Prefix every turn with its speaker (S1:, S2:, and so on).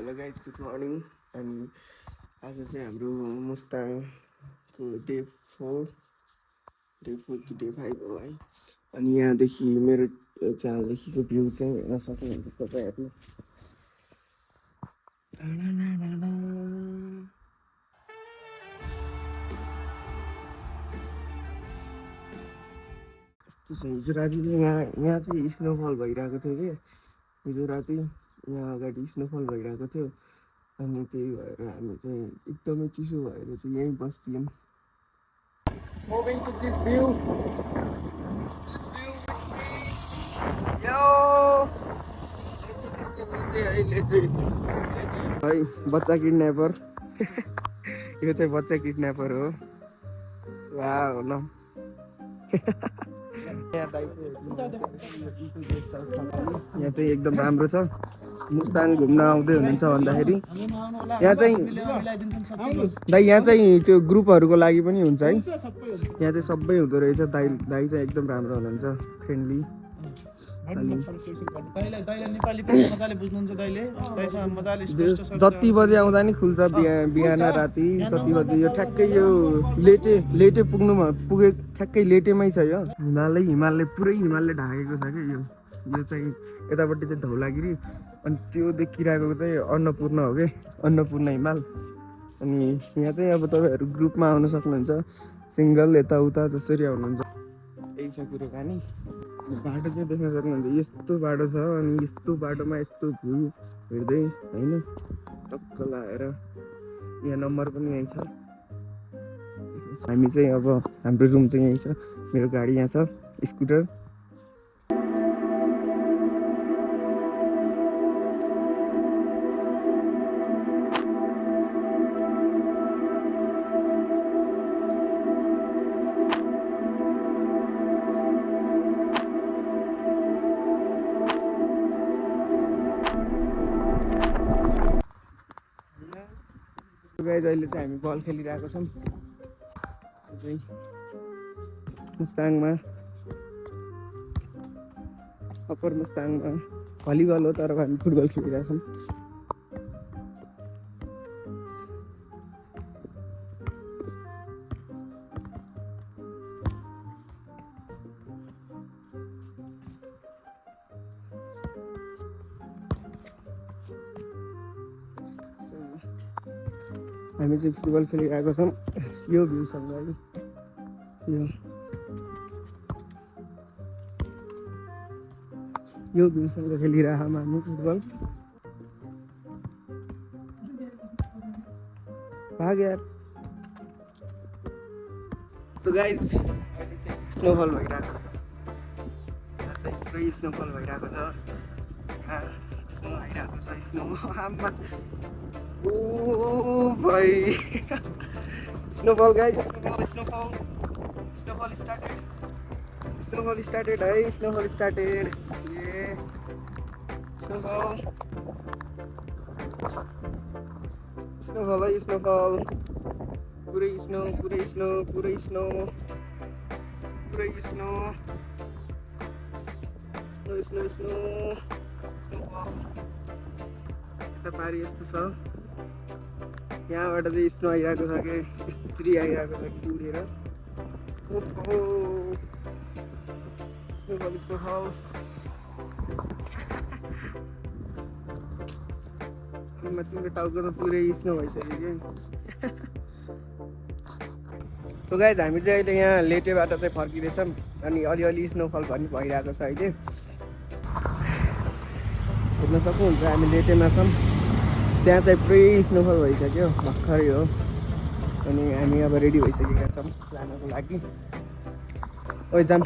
S1: Hello guys good morning. अनि आज चाहिँ हाम्रो मुस्ताङको डे 4 कि डे 5 हो है। अनि यहाँदेखि मेरो च्यानलदेखिको भ्यू चाहिँ हेर्न सक्नुहुन्छ तपाईँहरू। यस्तो छ, हिजो राति चाहिँ यहाँ चाहिँ स्नोफल भइरहेको थियो कि हिजो राति यहाँ अगाडि स्नोफल भइरहेको थियो। अनि त्यही भएर हामी चाहिँ एकदमै चिसो भएर चाहिँ यहीँ बस्थ्यौँ। Moving to this view. है बच्चा किडन्यापर यो चाहिँ बच्चा किडन्यापर हो। वाह ल यहाँ चाहिँ एकदम राम्रो छ। मुस्ताङ घुम्न आउँदै हुनुहुन्छ भन्दाखेरि यहाँ चाहिँ दाइ यहाँ चाहिँ त्यो ग्रुपहरूको लागि पनि हुन्छ है। यहाँ चाहिँ सबै हुँदो रहेछ। दाइ चाहिँ एकदम राम्रो हुनुहुन्छ, फ्रेन्डली। जति बजे आउँदा नि खुल्छ, बिहान राति जति बजे। यो ठ्याक्कै यो लेटे पुगे ठ्याक्कै लेटेमै छ। यो हिमालले पुरै हिमालले ढाकेको छ कि यो चाहिँ यतापट्टि चाहिँ धौलागिरी अनि त्यो देखिरहेको चाहिँ अन्नपूर्ण हो कि अन्नपूर्ण हिमाल। अनि यहाँ चाहिँ अब तपाईँहरू ग्रुपमा आउन सक्नुहुन्छ, सिङ्गल यताउता त्यसरी आउनुहुन्छ। यही छ कुराकानी। बाटो चाहिँ देख्न सक्नुहुन्छ, यस्तो बाटो छ अनि यस्तो बाटोमा यस्तो भ्यू हेर्दै होइन टक्क लगाएर। यहाँ नम्बर पनि यहीँ छ। हामी चाहिँ अब हाम्रो रुम चाहिँ यहीँ छ। मेरो गाडी यहाँ छ, स्कुटर। गाइज अहिले चाहिँ हामी बल खेलिरहेको छौँ चाहिँ मुस्ताङमा, अप्पर मुस्ताङमा। भलिबल हो तर हामी फुटबल खेलिरहेको छौँ। हामी चाहिँ फुटबल खेलिरहेको छौँ यो भ्यूसँग है। यो भ्यूसँग खेलिरहेछौँ हामी फुटबल। भाग यार। तो गाइज स्नोफल भइरहेको छ। यहाँ चाहिँ पुरै स्नोफल भइरहेको छ। स्नो आइरहेको छ। स्नो आमा ओ भाइ स्नोफल गाइज। स्नोफल स्टार्टेड है। Snowfall started. स्नोफल है। स्नोफल पुरै स्नो स्नोफल। यता पारि यस्तो छ, यहाँबाट चाहिँ स्नो आइरहेको छ कि स्त्री आइरहेको छ कि उडेर। स्नोफल तिम्रो टाउको त पुरै स्नो भइसक्यो कि। सो गाइज हामी चाहिँ अहिले यहाँ लेटेबाट चाहिँ फर्किँदैछौँ अनि अलिअलि स्नोफल पनि भइरहेको छ अहिले। हेर्न सक्नुहुन्छ हामी लेटेमा छौँ। त्यहाँ चाहिँ पुरै स्नोफल भइसक्यो, भर्खरै हो। अनि हामी अब रेडी भइसकेका छौँ जानको लागि। ओ जाम